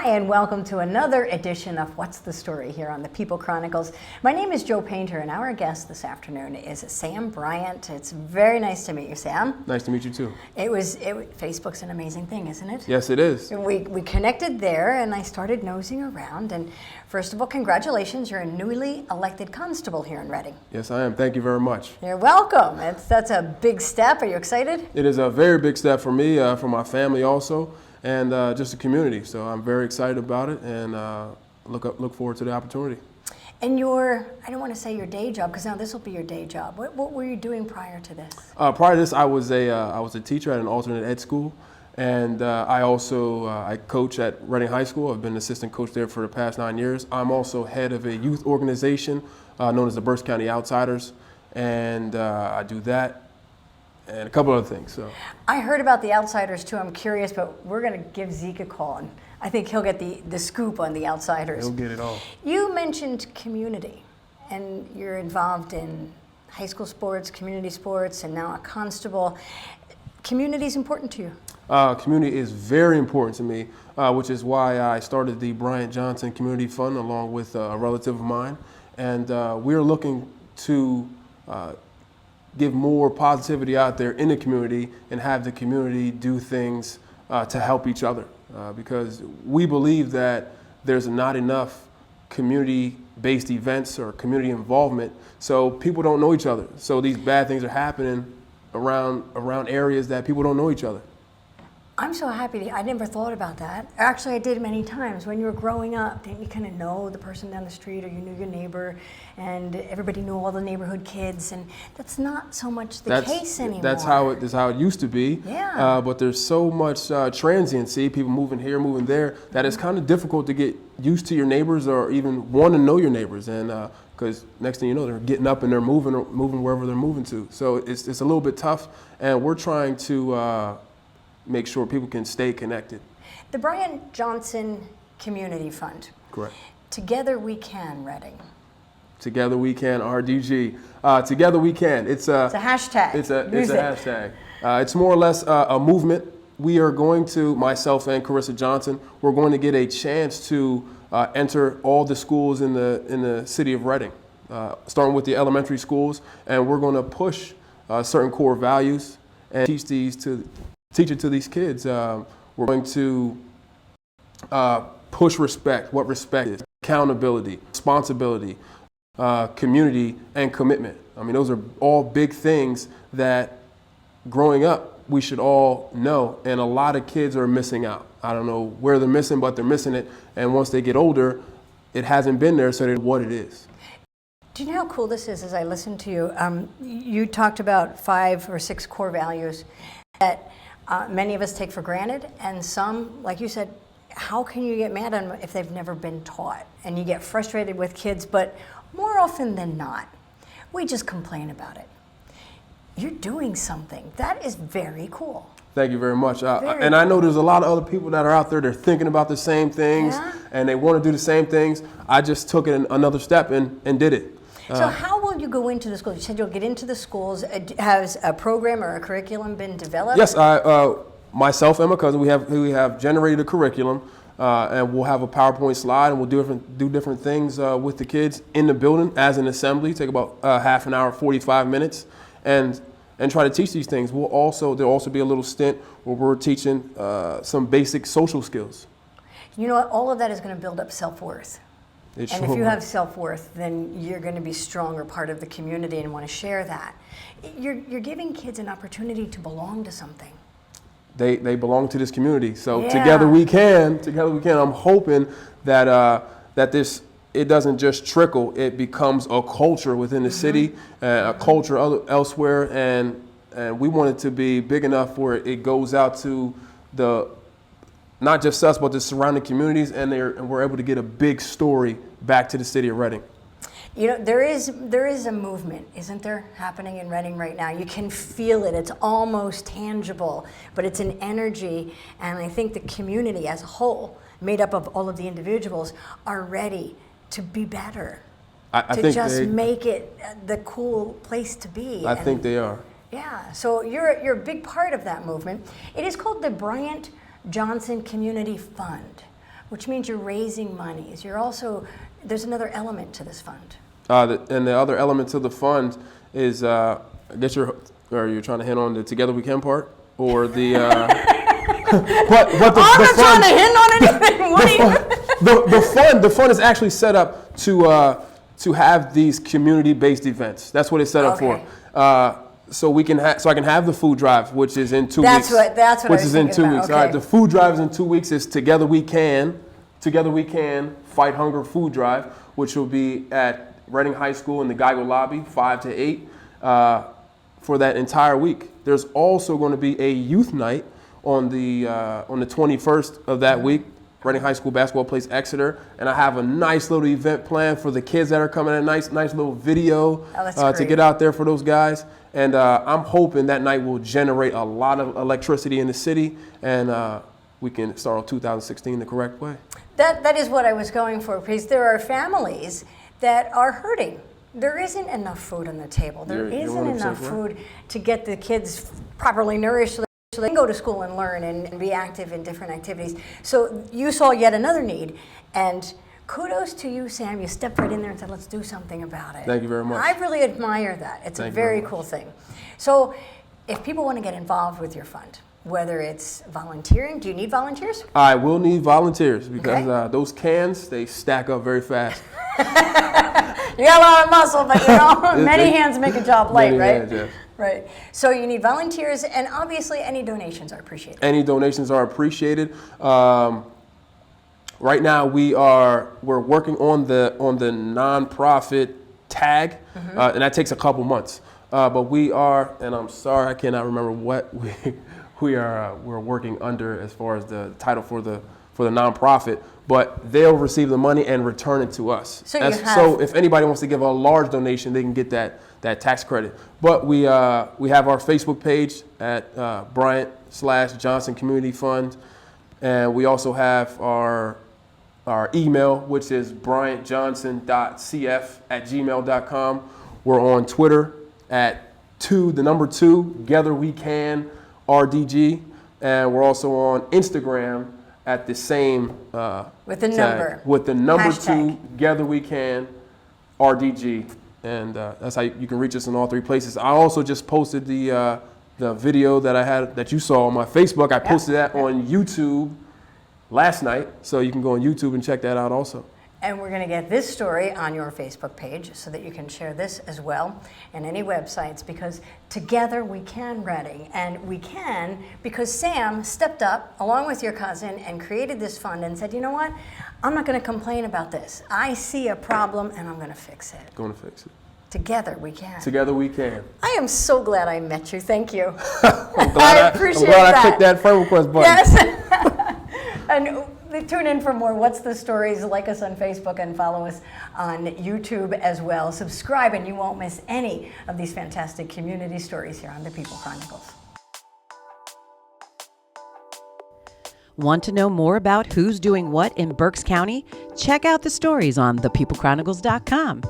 Hi, and welcome to another edition of What's the Story here on the People Chronicles. My name is Jo Painter, and our guest this afternoon is Sam Bryant. It's very nice to meet you, Sam. Nice to meet you too. Facebook's an amazing thing, isn't it? Yes, it is. We connected there, and I started nosing around. And first of all, congratulations, you're a newly elected constable here in Reading. Yes, I am. Thank you very much. You're welcome. That's a big step. Are you excited? It is a very big step for me, for my family also, and just the community. So I'm very excited about it, and look forward to the opportunity. And I don't want to say your day job, because now this will be your day job. What were you doing prior to this? Prior to this, I was a teacher at an alternate ed school, and I coach at Reading High School. I've been an assistant coach there for the past 9 years. I'm also head of a youth organization known as the Berks County Outsiders, and I do that and a couple other things. So I heard about the Outsiders too. I'm curious, but we're going to give Zeke a call, and I think he'll get the scoop on the Outsiders. He'll get it all. You mentioned community, and you're involved in high school sports, community sports, and now a constable. Community is important to you? Community is very important to me, which is why I started the Bryant Johnson Community Fund along with a relative of mine. And we're looking to give more positivity out there in the community and have the community do things to help each other. Because we believe that there's not enough community-based events or community involvement, so people don't know each other. So these bad things are happening around areas that people don't know each other. I'm so happy. I never thought about that. Actually, I did many times. When you were growing up, didn't you kind of know the person down the street, or you knew your neighbor, and everybody knew all the neighborhood kids, and that's not so much the case anymore. That's how it used to be. Yeah. But there's so much transiency, people moving here, moving there, that it's kind of difficult to get used to your neighbors or even want to know your neighbors. And because next thing you know, they're getting up and they're moving wherever they're moving to. So it's a little bit tough, and we're trying to make sure people can stay connected. The Bryant Johnson Community Fund. Correct. Together We Can, Reading. Together We Can, RDG. Together We Can. It's a hashtag. It's a hashtag. It's more or less a movement. We are going to, myself and Carissa Johnson, we're going to get a chance to enter all the schools in the city of Reading, starting with the elementary schools, and we're going to push certain core values and teach it to these kids. We're going to push respect, what respect is, accountability, responsibility, community, and commitment. I mean, those are all big things that growing up we should all know, and a lot of kids are missing out. I don't know where they're missing, but they're missing it, and once they get older, it hasn't been there, so they know what it is. Do you know how cool this is? As I listened to you, you talked about 5 or 6 core values that many of us take for granted, and some, like you said, how can you get mad at them if they've never been taught? And you get frustrated with kids, but more often than not, we just complain about it. You're doing something. That is very cool. Thank you very much. And I know there's a lot of other people that are out there, they're thinking about the same things, and they want to do the same things. I just took it another step and did it. So how will you go into the schools? You said you'll get into the schools. Has a program or a curriculum been developed? Yes, myself and my cousin, we have generated a curriculum, and we'll have a PowerPoint slide, and we'll do different things with the kids in the building as an assembly. Take about half an hour, 45 minutes, and try to teach these things. There'll also be a little stint where we're teaching some basic social skills. You know what? All of that is going to build up self-worth. And if you have self-worth, then you're going to be a stronger part of the community and want to share that. You're giving kids an opportunity to belong to something. They belong to this community. So together we can. I'm hoping that it doesn't just trickle. It becomes a culture within the city, a culture elsewhere, and we want it to be big enough where it goes out to not just us, but the surrounding communities, and we're able to get a big story back to the city of Reading. You know, there is a movement, isn't there, happening in Reading right now? You can feel it. It's almost tangible, but it's an energy, and I think the community as a whole, made up of all of the individuals, are ready to be better. I think make it the cool place to be. I think they are. Yeah, so you're a big part of that movement. It is called the Bryant Johnson Community Fund. which means you're raising monies. You're also, there's another element to this fund. And the other element to the fund is, I guess you're trying to hint on the Together We Can part, or the. but I'm not trying to hint on anything. What are you? The fund is actually set up to have these community-based events. That's what it's set up Okay. for. So I can have the food drive, which is in 2 That's weeks. what I which was is in thinking 2 about. weeks. All right, Okay. the food drive is in 2 weeks. Is Together We Can Fight Hunger Food Drive, which will be at Reading High School in the Geiger Lobby, 5 to 8, for that entire week. There's also going to be a youth night on the 21st of that week. Reading High School basketball plays Exeter, and I have a nice little event planned for the kids that are coming. A nice little video that's to great. get out there for those guys. And I'm hoping that night will generate a lot of electricity in the city, and we can start on 2016 the correct way. That is what I was going for, because there are families that are hurting. There isn't enough food on the table. There You're isn't 100% enough right. food to get the kids properly nourished so they can go to school and learn and be active in different activities. So you saw yet another need, and kudos to you, Sam. You stepped right in there and said, let's do something about it. Thank you very much. I really admire that. It's Thank a you very very much. cool thing. So if people want to get involved with your fund, whether it's volunteering, do you need volunteers? I will need volunteers because Okay. those cans, they stack up very fast. You got a lot of muscle, but you know, many hands make a job light, Many right? hands, yes. Right. So you need volunteers, and obviously any donations are appreciated. Any donations are appreciated. Right now, we're working on the nonprofit tag, and that takes a couple months. But we are, and I'm sorry, I cannot remember what we're working under as far as the title for the nonprofit. But they'll receive the money and return it to us. So you So if anybody wants to give a large donation, they can get that tax credit. But we have our Facebook page at Bryant/Johnson Community Fund, and we also have our email, which is bryantjohnson.cf@gmail.com. We're on Twitter at the number 2, Together We Can RDG, and we're also on Instagram at the same With the tag, number. with the number Hashtag. 2, Together We Can RDG, and that's how you can reach us in all 3 places. I also just posted the video that you saw on my Facebook. I posted that on YouTube last night, so you can go on YouTube and check that out also. And we're going to get this story on your Facebook page so that you can share this as well, and any websites, because together we can, Reading. And we can because Sam stepped up along with your cousin and created this fund and said, you know what, I'm not going to complain about this. I see a problem and I'm going to fix it. Going to fix it. Together we can. Together we can. I am so glad I met you. Thank you. I'm glad I clicked that friend request button. Yes. And tune in for more What's the Stories. Like us on Facebook and follow us on YouTube as well. Subscribe and you won't miss any of these fantastic community stories here on the People Chronicles. Want to know more about who's doing what in Berks County? Check out the stories on thepeoplechronicles.com.